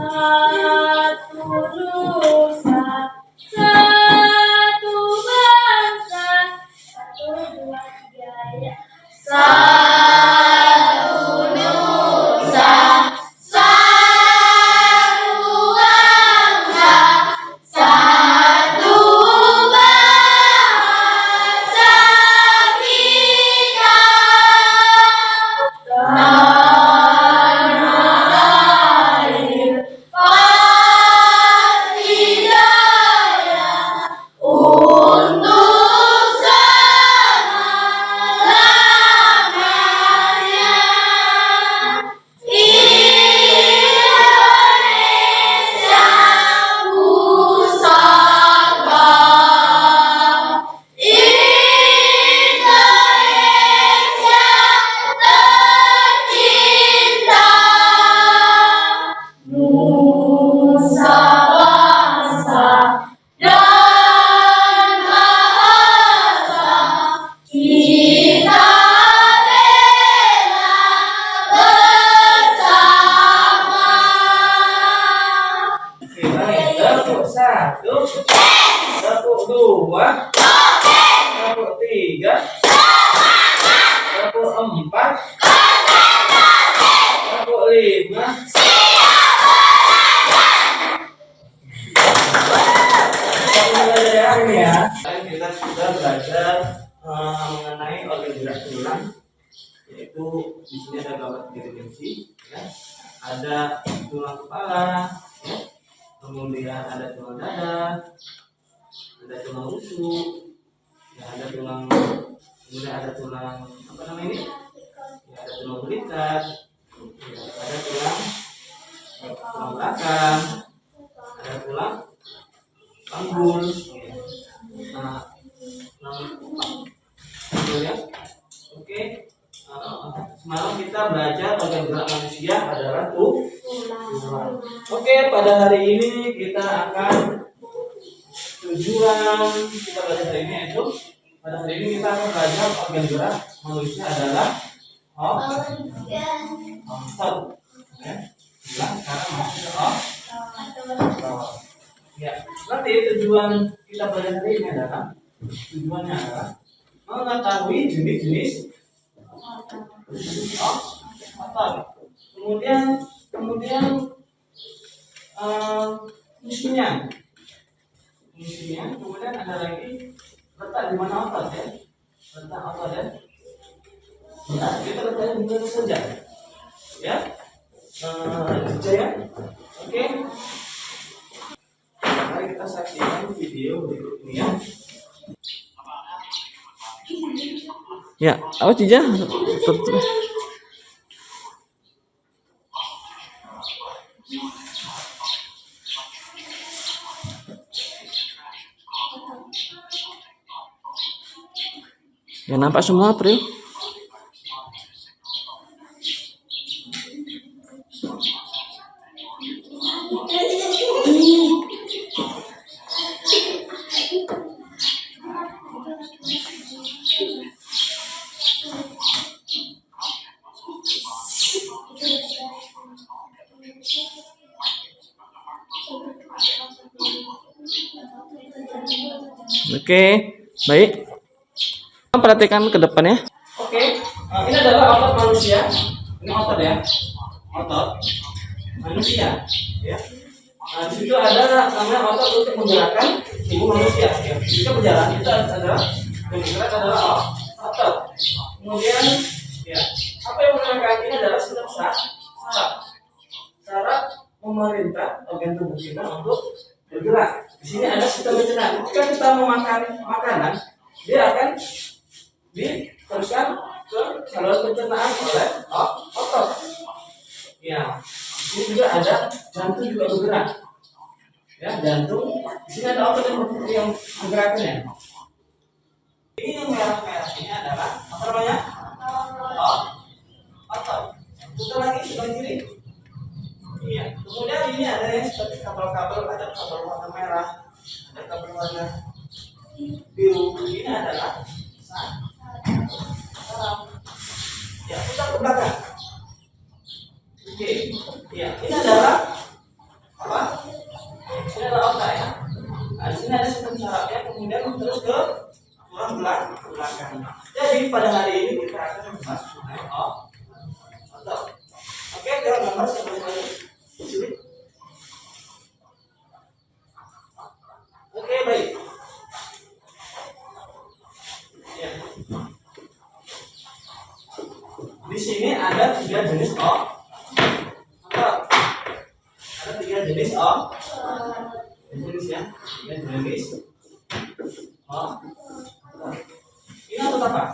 Satu nusa, satu bangsa, satu dua tiga ya. Satu nusa, satu bangsa, satu bahasa kita. Satu, tepuk dua, tepuk tiga, tepuk empat, tepuk lima. Ini ya, kita sudah belajar mengenai organ gerak tulang, yaitu di sini ada gambar dimensi, ya. Ada tulang kepala, ya. Kemudian ada tulang dada, ada tulang rusuk, ya, ada tulang, kemudian ada tulang apa namanya ini? Ya, ada tulang belikat, ya, ada tulang belakang, ada tulang panggul, ya. Nah, ya. Oke. Semalam kita belajar organ gerak manusia adalah tulang. Oke, pada hari ini kita akan tujuan kita belajar hari ini yaitu pada hari ini kita akan belajar organ gerak manusia adalah otot. Ya, sekarang masuk ke otot. Ya, nanti tujuan kita belajar hari ini adalah tujuannya adalah mengetahui jenis-jenis otot. Kemudian fungsinya. Kemudian ada lagi letak di mana otot ya. Letak otot ya. Nah, kita letaknya di mana saja. Ya. Ya. Oke. Mari kita saksikan video berikut ini ya. Ya, apa Cija? Ya nampak semua, Pri. Oke, baik. Perhatikan ke depan ya. Oke, ini adalah otot manusia. Ini otot ya, otot manusia. Ya. Nah, di situ ada namanya otot untuk menggerakkan tubuh manusia. Ya. Jika berjalan itu adalah yang bergerak adalah otot. Kemudian, ya, apa yang menggerakkan ini adalah sistem syarat memerintah organ tubuh kita untuk bergerak. Di sini ada sistem pencernaan. Ketika kita memakan makanan, dia akan diteruskan ke saluran pencernaan oleh otot. Ya, di sini juga ada jantung juga bergerak. Ya, jantung. Di sini ada otot yang menggerakkannya. Ini yang merah-merah ini adalah apa namanya? Otot. Putar lagi sebelah kiri. Iya. Kemudian ini ada yang seperti kabel-kabel, ada kabel warna merah, ada kabel warna biru. Ini adalah saraf. Ya, putar ke belakang. Oke. Ya, ini adalah jenis O. Jenis ya. Jenis O. Ini otot apa?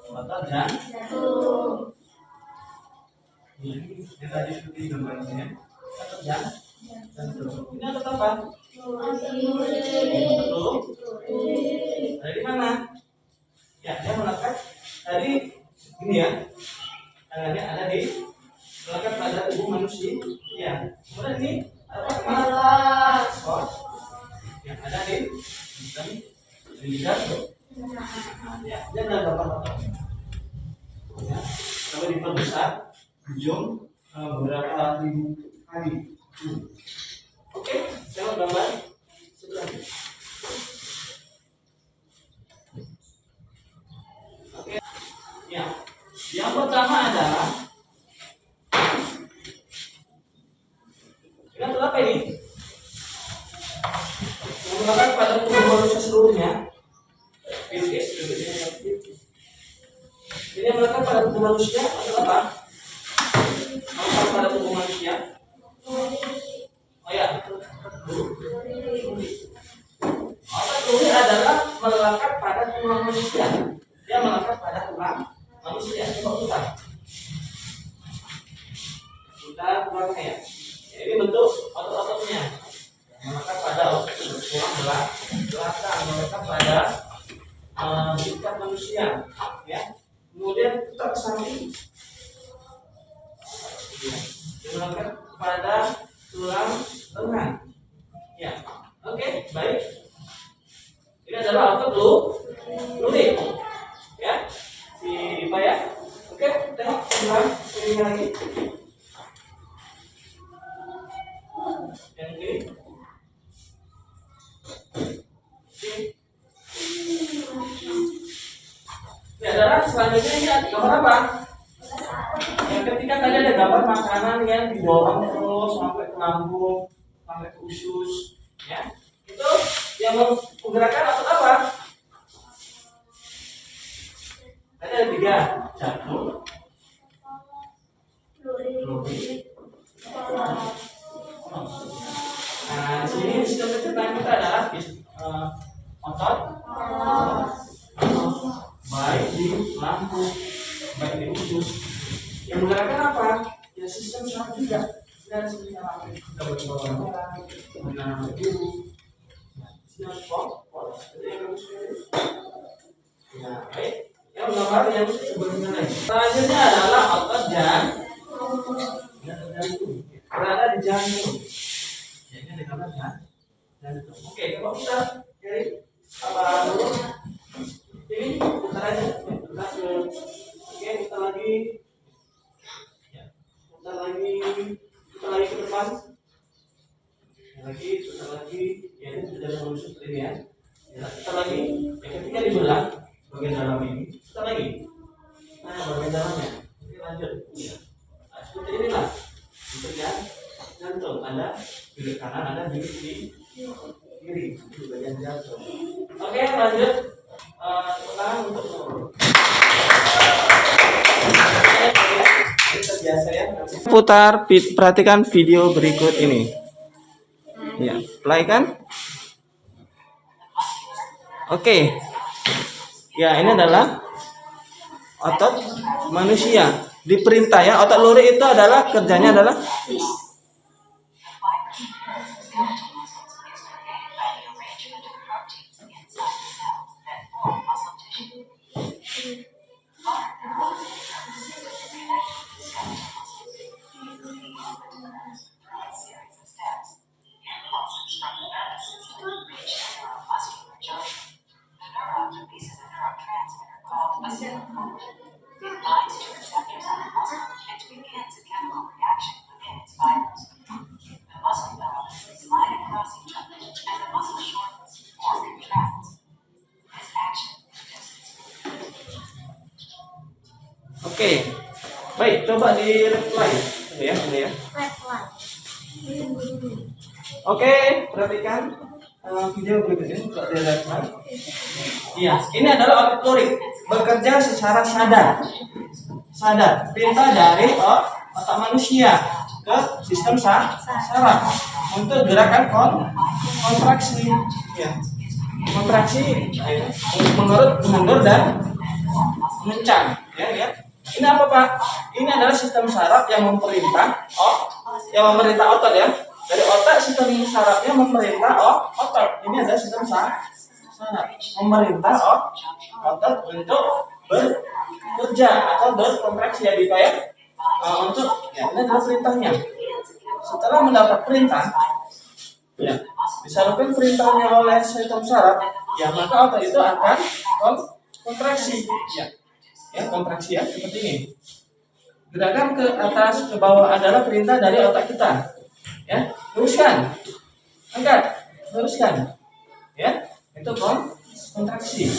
Otot jantung. Ini yang tadi seperti gambarnya. Otot jantung. Ini otot apa? Betul. Ada di mana? Ya, dia melekat tadi ini ya. Tangannya ada di melekat pada tubuh manusia. Ya. Kemudian ini apa? Kepala. Oh. Yang ada di lidah. Ya, dia ada gambar otot. Ya. Kalau diperbesar ujung beberapa ribu kali. Oke, saya gambar sebelah ini. Oke, ya. Yang pertama adalah ini adalah apa ini? Menggunakan pada tubuh manusia seluruhnya. Ini melekat pada tubuh manusia adalah apa? Melekat pada tubuh manusia. Oh ya, otot duri adalah melekat pada tulang manusia. Dia melekat pada tulang manusia. Coba putar tulangnya ya. Ini bentuk otot-ototnya. Melekat pada tulang belakang, melekat pada ikat manusia. Ya. Kemudian putar ke samping. Dia melekat pada tulang lengan. Ya, oke, baik. Ini adalah otot lurik. Ya, si Dipa ya. Oke, tengok sebelah ini lagi. Yang ini. Oke. Ini adalah selanjutnya ini ada gambar apa? Yang ketika tadi ada gambar makanan yang didorong terus sampai ke lambung, sampai ke usus, ya. Itu yang menggerakkan otot apa? Ada 3, jantung, lurik. Nah, di sini sistem pencernaan kita adalah otot, baik di lambung, baik di usus. Yang menggerakkan apa? Ya sistem saraf juga. Dan sistem saraf kita berubah menanam biru. Sistem pop, itu yang bagus sekali. Nah, baik. Yang gambar yang sebelumnya lagi. Selanjutnya adalah otot jantung. Berada di jantung. Jadi ada gambar jantung. Oke, kalau kita cari apa dulu? Ini putar aja. Putar ke. Oke, putar lagi. Putar lagi ke depan, putar lagi, ya ini sudah melusuk ini ya. Putar lagi, ya ketika dibelah bagian dalam ini, putar lagi. Nah, bagian dalamnya, oke lanjut. Nah, seperti inilah, untuk jantung ada di kanan, ada di kiri, itu bagian jantung. Oke, lanjut. Tepuk tangan untuk semua. Putar, perhatikan video berikut ini. Ya, play kan? Oke. Ya, ini adalah otot manusia. Diperintah ya, otot lurik itu adalah kerjanya adalah Oke. Baik, coba di reply ya, ini ya. Oke, perhatikan video berikut ini untuk di reply. Iya, ini adalah otot lurik bekerja secara sadar. Perintah dari otak manusia. ke sistem saraf untuk gerakan kontraksi. Ya. Kontraksi mundur dan mengencang. Ya. Ini apa Pak? Ini adalah sistem saraf yang memerintah otot ya. Dari otak sistem sarafnya memerintah otot. Ini adalah sistem saraf memerintah otot untuk bekerja atau berkontraksi ya untuk ini adalah perintahnya. Setelah mendapat perintah, ya disalurkan perintahnya oleh sistem saraf, ya maka otot itu akan kontraksi, ya kontraksi ya seperti ini. Gerakan ke atas ke bawah adalah perintah dari otak kita, ya luruskan, angkat, luruskan, ya itu kontraksi.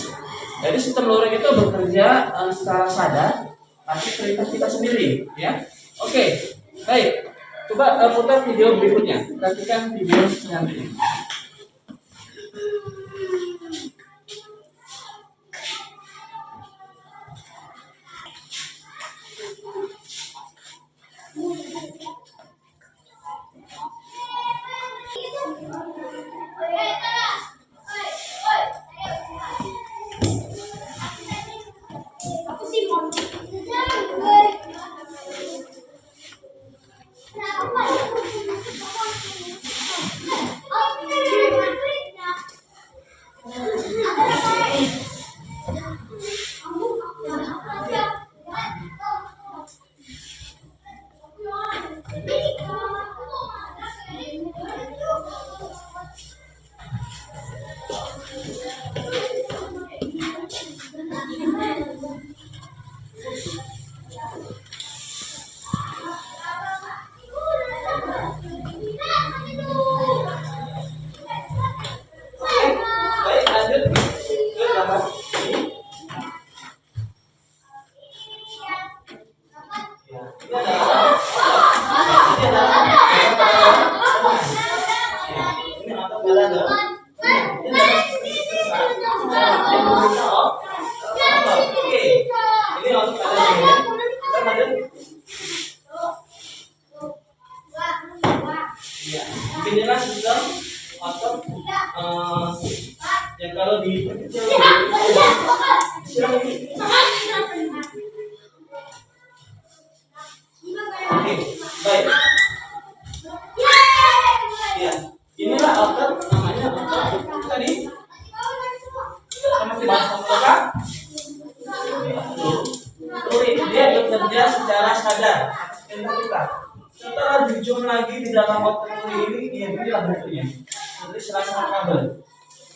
Jadi sistem luring itu bekerja secara sadar, tapi perintah kita sendiri, ya. Oke, baik. Coba putar video berikutnya. Perhatikan video selanjutnya. Aku sih mau. Baik, lanjut ke gambar ini. Ya, ini adalah otot pada dalam. Oke, ini otot pada dalam. Kita lanjut. Ya, inilah sistem otot yang kalau diperkecil silang ini. Oke, baik. Ya, inilah otot namanya otot tadi. Kita masih bahas otot. Dia bekerja secara sadar. Kita setelah dijum lagi di dalam otot ini, inilah bentuknya. Seperti sela-sela kabel.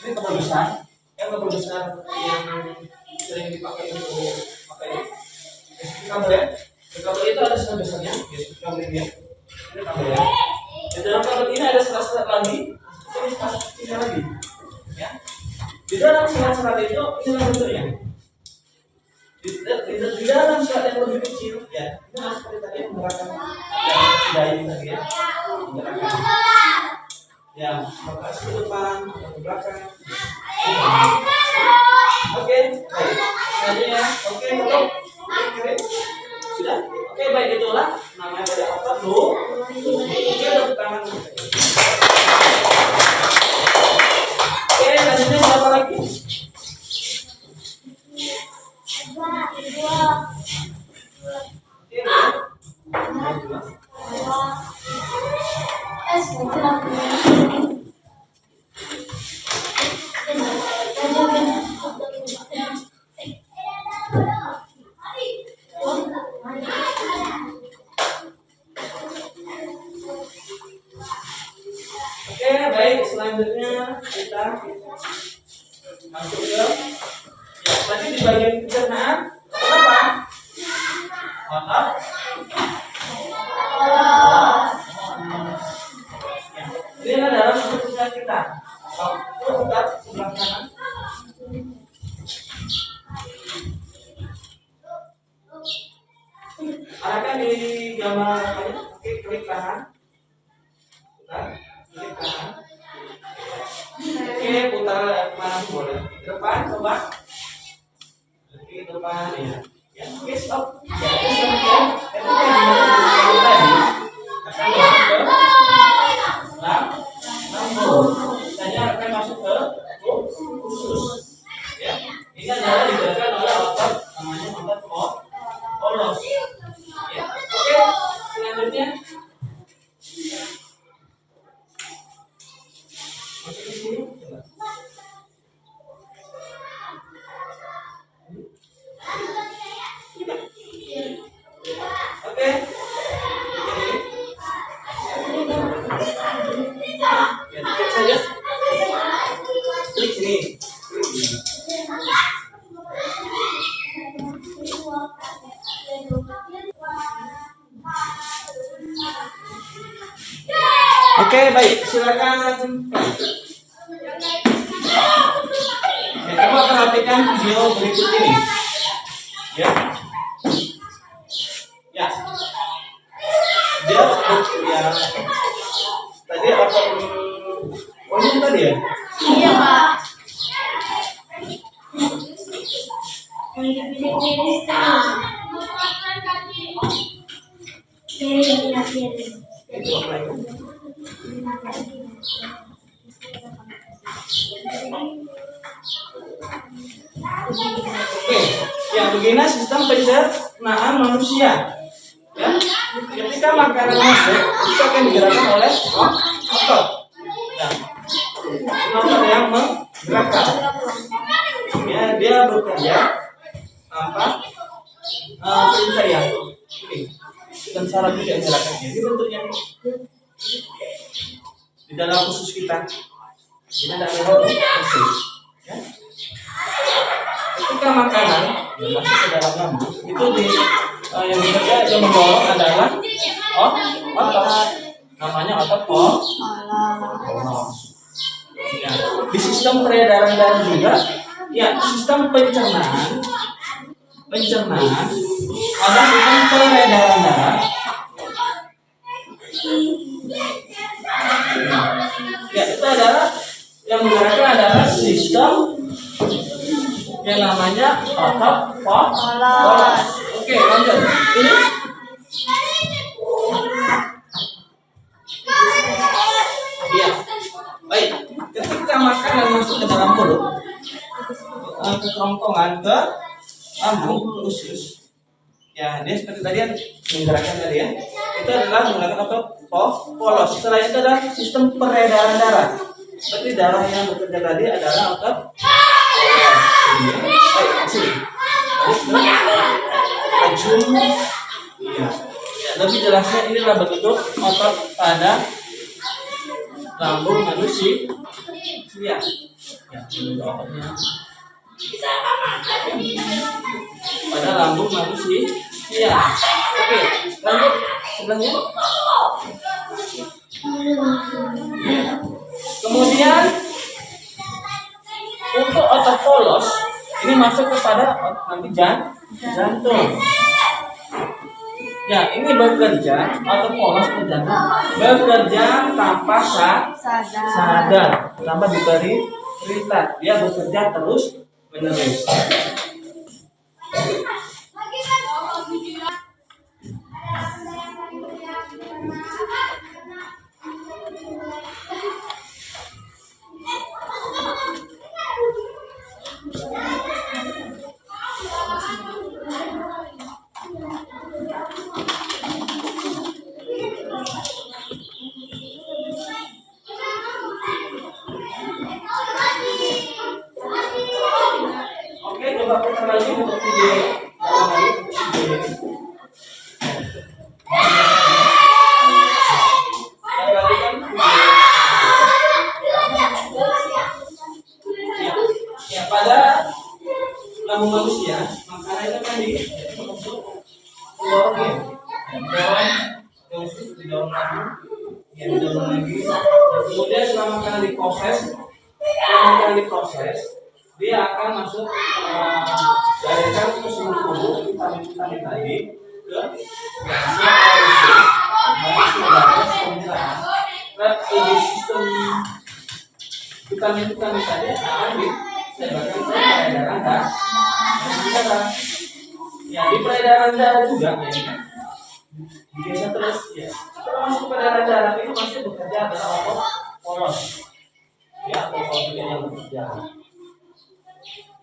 Ini kabel besar, yang sering dipakai untuk kabel ya. Kabel itu ada sela besarnya, kabel ini. Ini kabel ya. Di dalam kabel ini ada sela-sela lagi, ini sela-sela lagi. Ya. Di dalam sela-sela itu inilah bentuknya. Di dalam selat yang lebih kecil, ya, itu seperti tadi yang menggerakkan dayung tadi ya, yang berkas ke depan atau ke belakang. Oke, baik. Selanjutnya, oke, tutup. Oke, sudah. Oke, baik, itulah namanya dari otot lu. Oke, tepuk tangan. Oke, selanjutnya apa lagi? Oke, baik. Selanjutnya kita masuk ke tadi di bagian pencernaan. Apa? Otot. Ini adalah pencernaan kita. Otot sebelah kanan. Arahkan di gambar ini. Oke, klik kanan. Klik kanan. Oke, putar mana pun boleh. Ke depan, coba. Oke, ke depan ya. Ya, oke, stop. Ya, stop ya. Ketika tadi, Oke, baik, silakan. Ya, coba perhatikan video berikut ini. Ya. Ya. Dia ya. Tadi apa? Oh, ini tadi ya? Iya, Pak. Yang dipilih-pilih kan. Pilih. Itu apa lagi? Oke, yang begini sistem pencernaan manusia. Ya, ketika makanan masuk, itu akan digerakkan oleh otot. Ya, otot yang menggerakkan. Ya, dia bekerja apa? Perintah ya. Ini dan saraf juga yang gerakannya. Ini bentuknya di dalam usus kita. Ini ada usus. Ya. Ketika makanan masuk ke dalam lambung, itu yang bekerja yang mendorong adalah otot, namanya otot polos. Ya. Di sistem peredaran darah juga, ya sistem pencernaan ada sistem peredaran darah. Ya itu adalah yang menggerakkan adalah sistem yang namanya otot polos. Oke, lanjut. Ini ya, baik. Ketika makanan masuk ke dalam mulut, ke kerongkongan, ke lambung, ke usus, ya dia seperti tadi yang menggerakkan tadi ya. Itu adalah menggunakan otot polos. Setelah itu adalah sistem peredaran darah. Seperti darah yang bekerja tadi adalah otot polos. Baik, sini. Ujung. Ya, lebih jelasnya inilah bentuk otot pada lambung manusia. Ya, ototnya pada lambung manusia. Ya, oke, lanjut sebelahnya. Kemudian untuk otot polos ini masuk kepada nanti jantung. Ya, ini bekerja otot polos ke jantung bekerja tanpa sadar, tanpa diberi perintah. Dia bekerja terus menerus. Oke, coba putar lagi untuk video dalam lagi video ini. Ya, pada lambung manusia makanan itu kan didorong lagi. Kemudian setelah makanan diproses, dia akan masuk dialirkan ke seluruh tubuh vitamin tadi ke sistem vitamin tadi akan disebarkan ke peredaran darah. Ya, di peredaran darah juga ya. Biasa terus ya. Setelah masuk ke peredaran darah itu masih bekerja adalah otot polos. Ya, otot yang bekerja.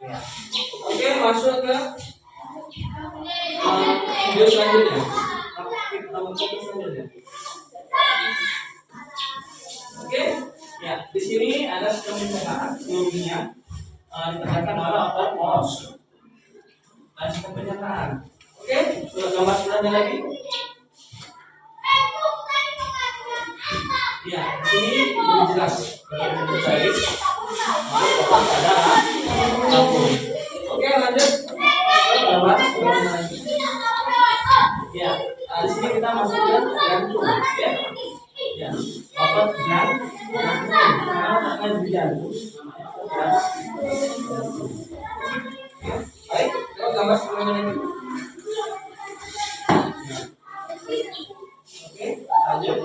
Ya. Oke, masuk ke video selanjutnya. Oke, ya di sini ada sistem pencernaan seluruhnya dikerjakan oleh otot polos. Nah, sistem pencernaan. Oke, gambar sebelahnya lagi. Ya, di sini lebih jelas. Baik. Pada lambung. Oke, lanjut. Gambar sebelahnya lagi. Ya, di sini kita masuk ke jantung. Ya, otot jantung. Baik, gambar sebelumnya ini. Oke, lanjut.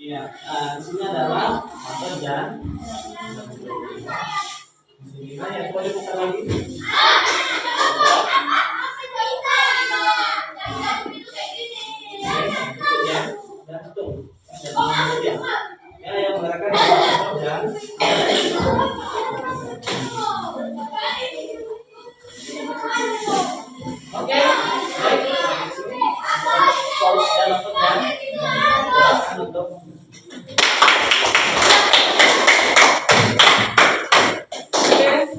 Iya, di sini adalah otot jantung. Nah, ya, boleh buka lagi. Jantung. Ya, yang menggerakkan otot jantung. Oke, baik. Fokus dan otot jantung. Untuk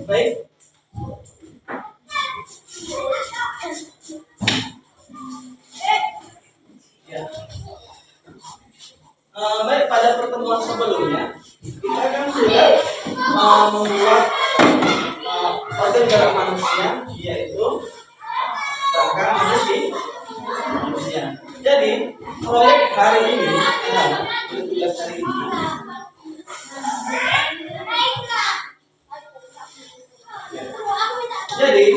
baik. Ya. Baik, pada pertemuan sebelumnya kita kan sudah membuat organ gerak manusia, yaitu rangka manusia. Jadi proyek hari ini adalah tugas hari ini. Jadi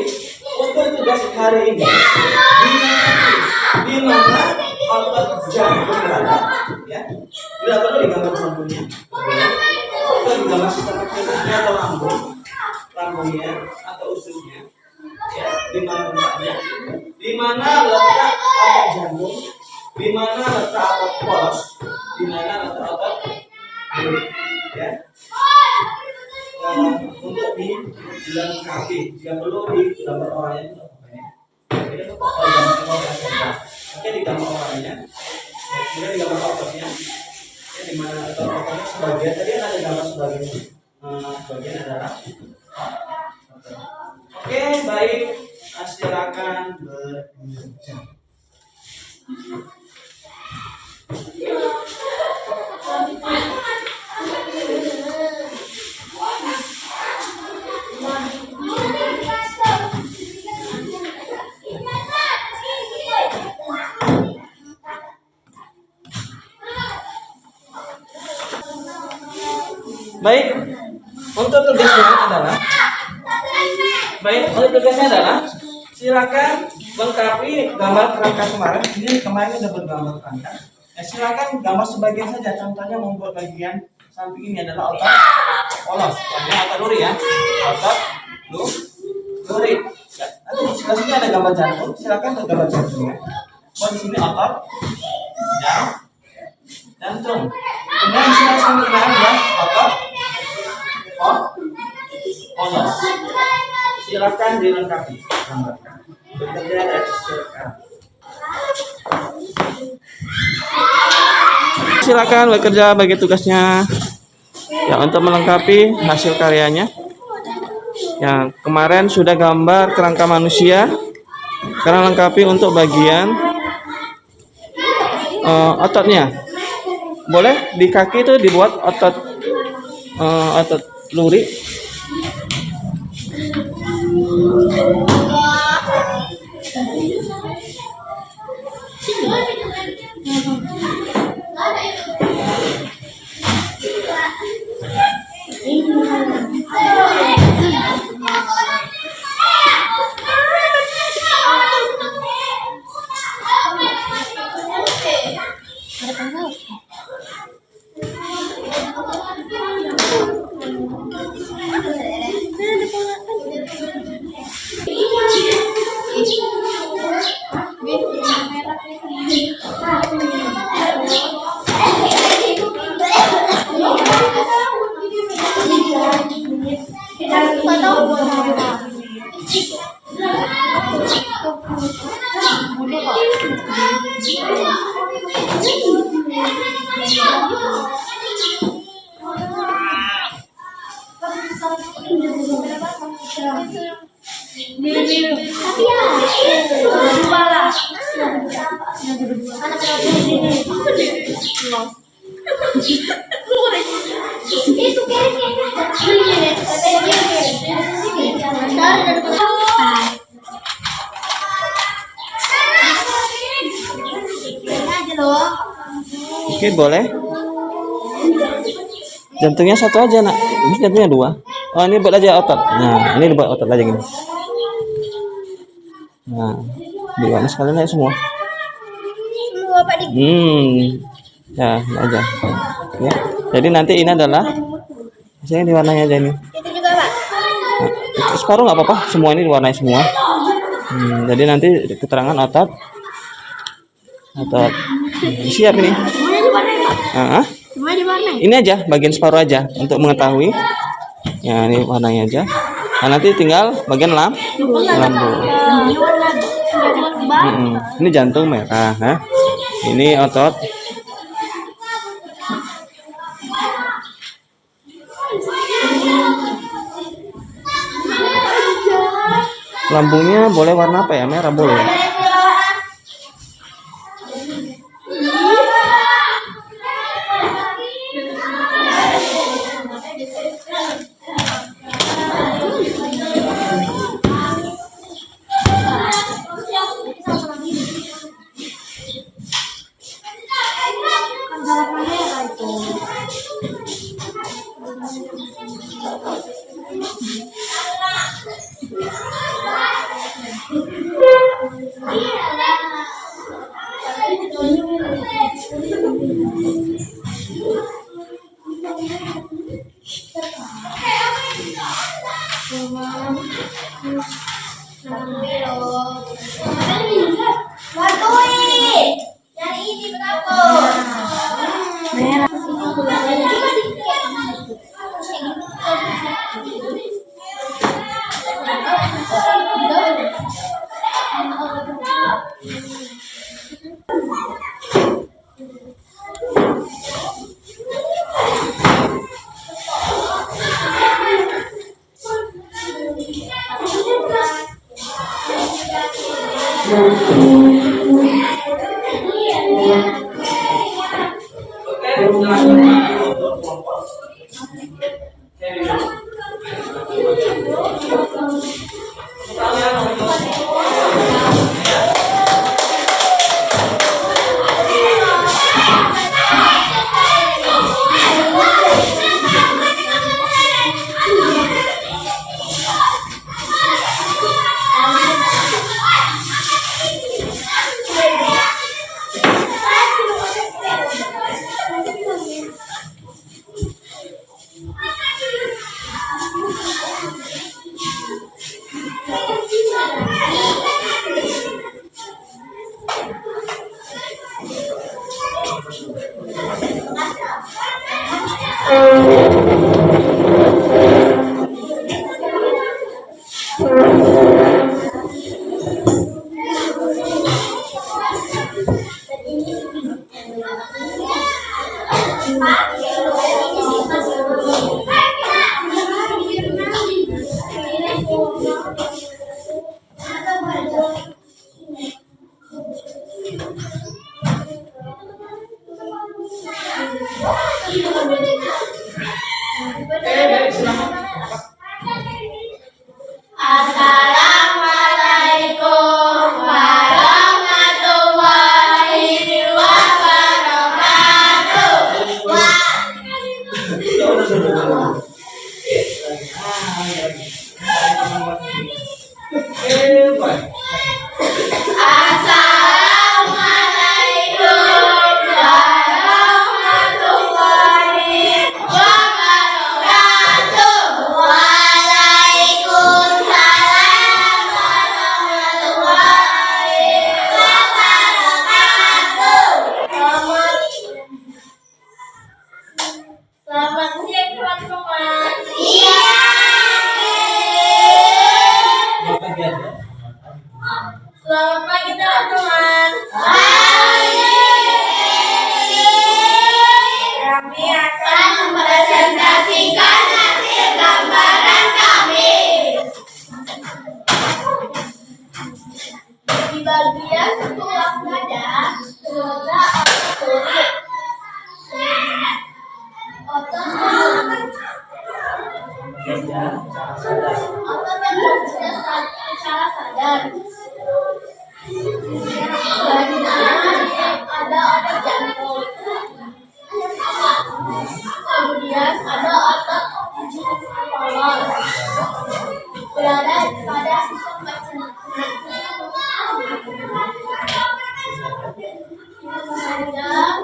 untuk tugas hari ini di mana otot jantung berada, ya tidak perlu digambar jantungnya, atau digambar sistem kaki atau lambungnya atau ususnya, ya di mana letaknya, di mana letak otot jantung, di mana letak otot polos, di mana letak otot mulut, ya. Untuk dilengkapi jika perlu di gambar orangnya itu ini oke di gambar orangnya kemudian di gambar ototnya ya di mana ototnya sebagian tadi ada gambar sebagian adalah oke baik silakan bekerja. Baik, untuk tugasnya adalah silakan lengkapi gambar kerangka kemarin. Ini kemarin sudah bergambar kerangka. Ya, silakan gambar sebagian saja. Contohnya membuat bagian samping ini adalah otot polos, otot luri ya, otot luri. Ya, nanti di sebelah sini ada gambar jantung. Silakan ke gambar jantungnya. Oh di sini otot jantung. Kemudian di sini sampai kemarin ya otot polos. Silakan dilengkapi gambarkan. Bekerja dan silakan. Silakan bekerja bagi tugasnya. Ya untuk melengkapi hasil karyanya. Yang kemarin sudah gambar kerangka manusia. Sekarang lengkapi untuk bagian ototnya. Boleh di kaki itu dibuat otot luri. Itu kayaknya Oke, boleh. Jantungnya satu aja, nak. Ini jantungnya dua. Oh, ini buat aja otot. Nah, ini buat otot aja gini. Nah, diwarna sekalian aja semua. Semua Pak Dik. Ya, ini aja. Ya. Jadi nanti ini adalah saya di warnanya aja ini. Itu juga Pak. Nah, separuh nggak apa-apa, semua ini diwarnai semua. Jadi nanti keterangan otot. Siap ini. Semuanya diwarnai Pak. Semuanya diwarnai. Ini aja bagian separuh aja untuk mengetahui. Ya, ini warnanya aja. Nah, nanti tinggal bagian lambung. Ini warna kembang. Ini jantung merah. Ini otot. Lambungnya boleh warna apa ya? Merah boleh. Bantuin. Yang ini berapa? Merah. Assalamualaikum warahmatullahi wabarakatuh. Assalamualaikum warahmatullahi wabarakatuh. Waalaikumsalam warahmatullahi wabarakatuh. Selamat siang teman-teman. Selamat pagi teman-teman. Kami akan mempresentasikan hasil gambaran kami. Di bagian tulang dada terletak otot kulit. Otot yang bekerja secara sadar. Selanjutnya ada otot jantung. kemudian ada otot ujung polos berada pada sistem pencernaan.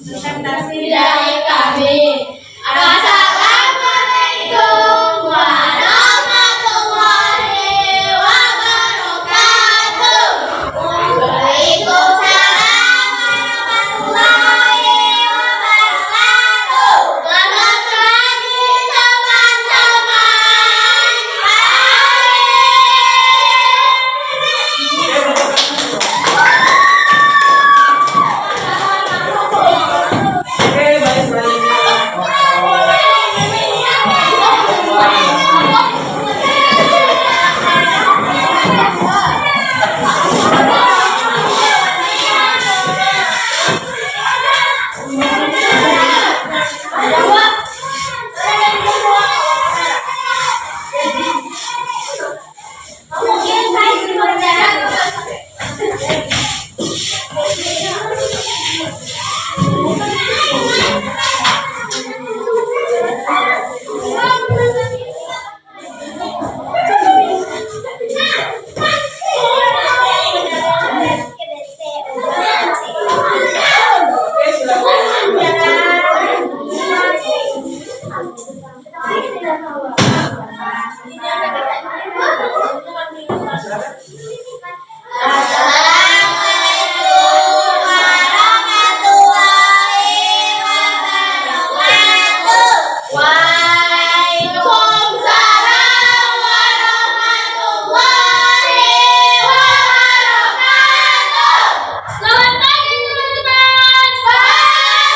Presentasi dari kami. Assalamualaikum warahmatullahi wabarakatuh. Waalaikumsalam warahmatullahi wabarakatuh. Selamat pagi teman-teman. Oke, baik. Oke, silakan. Assalamualaikum warahmatullahi wabarakatuh. Waalaikumsalam warahmatullahi wabarakatuh. Selamat pagi teman-teman.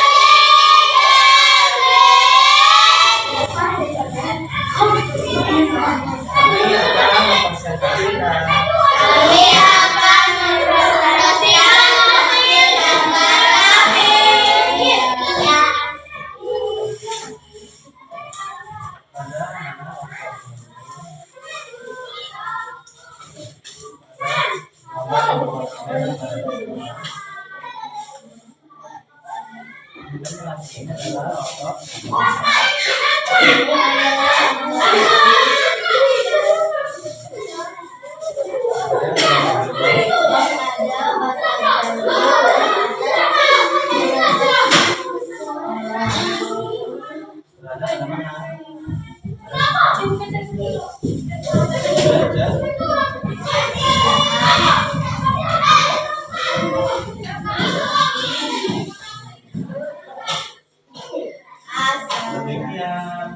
Ini akan mempresentasikan Kami akan mempresentasikan hasil gambar akhir. pada ini adalah otot berada di mana? Belajar demikian.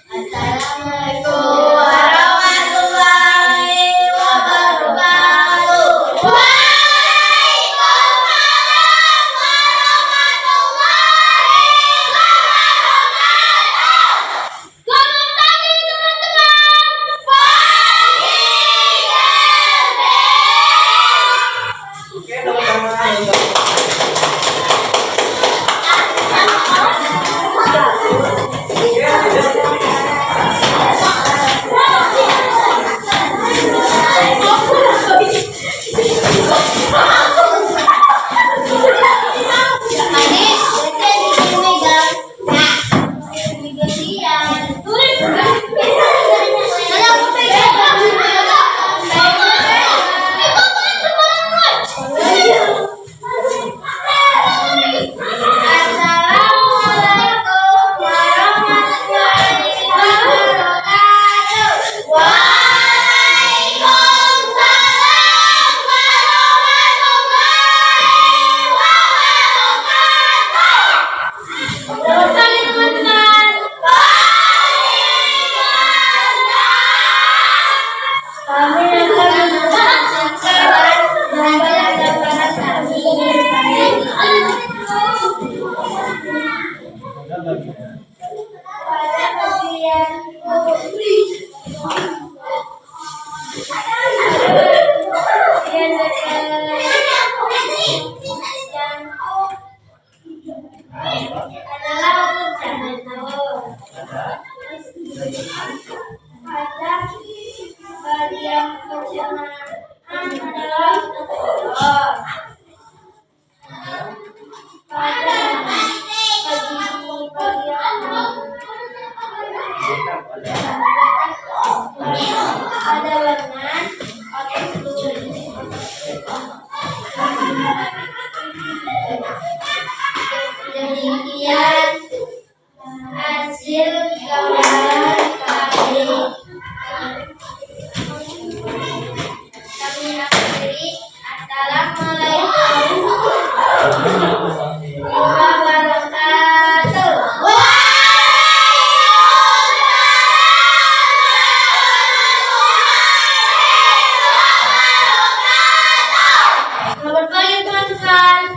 Assalamualaikum warahmatullahi wabarakatuh. Waalaikumsalam warahmatullahi wabarakatuh. Selamat pagi teman-teman. Pagi. Oke, teman-teman. lihat hasil gambar kami akhiri. Assalamualaikum warahmatullahi wabarakatuh. Selamat pagi teman-teman.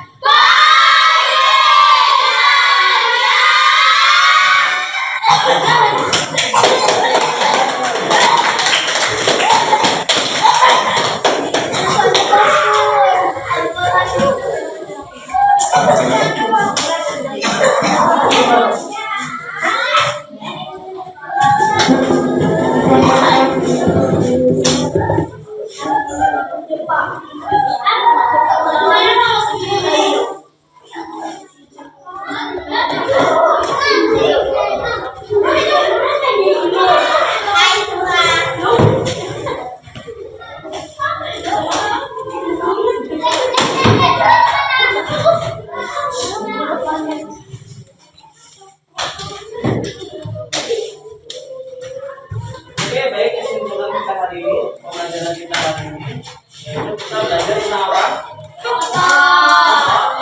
Oke, baik, kesimpulan kita hari ini, pembelajaran kita hari ini, yaitu kita belajar tentang apa?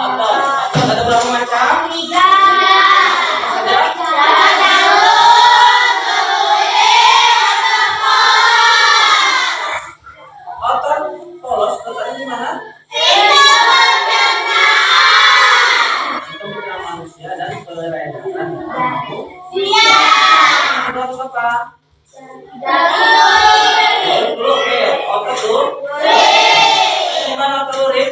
Otot ada berapa macam? Otot polos letaknya di mana? Sistem pencernaan manusia dan peredaran. Otot apa? Oke, otot dulu. Di mana otot urin?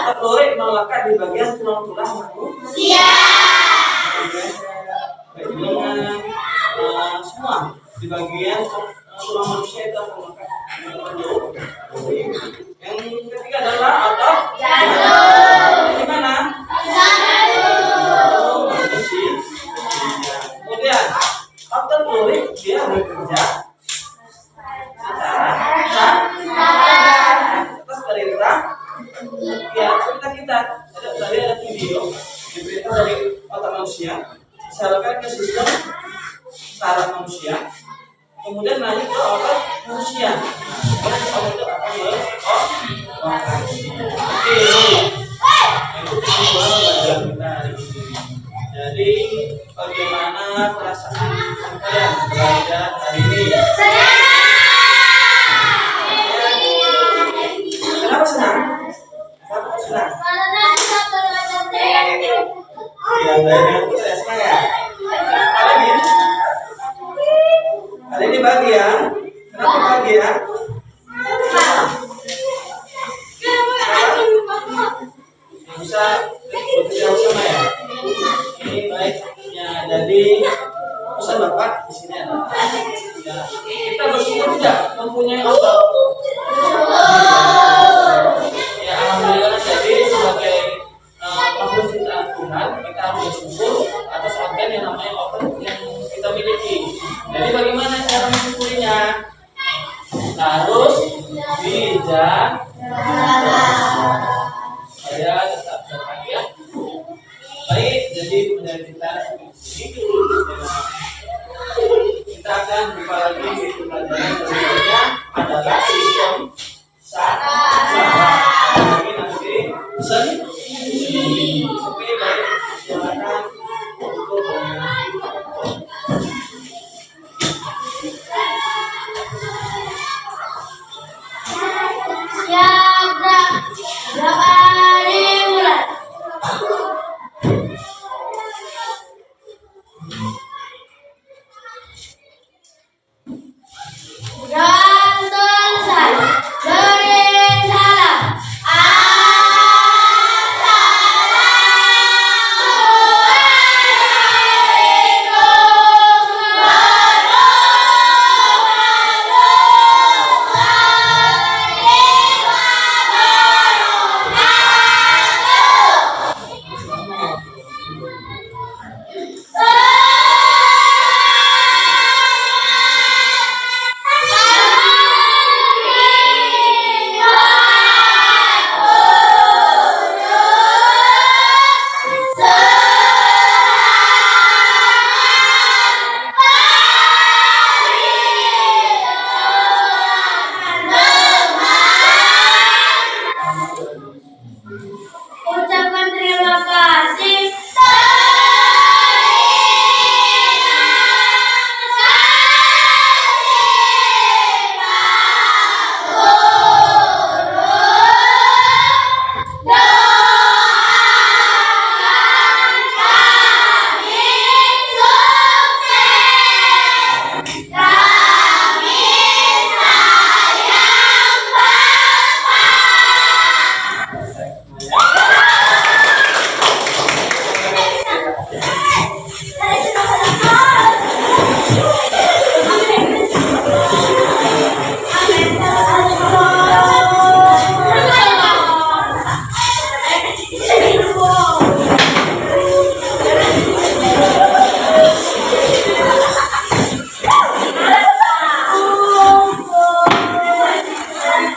Otot urin melekat di bagian tulang-tulang manusia. Semua di bagian tulang manusia itu akan melekat. Yang ketiga adalah otot jantung. Di mana? Kemudian otot lurik dia bekerja secara atas perintah ya kita tadi ada video diperintah dari otak manusia disalurkan ke sistem saraf manusia, kemudian lanjut ke otot manusia. Kemudian sistem itu akan beroperasi. Oke, itu pembelajaran kita hari ini. Jadi bagaimana perasaan kalian belajar hari ini? Kenapa senang? Kenapa senang? Ya, belajar itu senang ya. Kali ini bahagia. Kenapa bahagia? Bisa bekerja sama ya. Ini baik. Ya, jadi pesan Bapak di sini adalah ya, kita bersyukur tidak mempunyai otot. Ya, alhamdulillah. Jadi sebagai makhluk ciptaan Tuhan, kita harus bersyukur atas organ yang namanya otot yang kita miliki. Jadi bagaimana cara mensyukurinya? Kita harus bijak. Saya tetap bahagia. Baik, jadi pembelajaran kita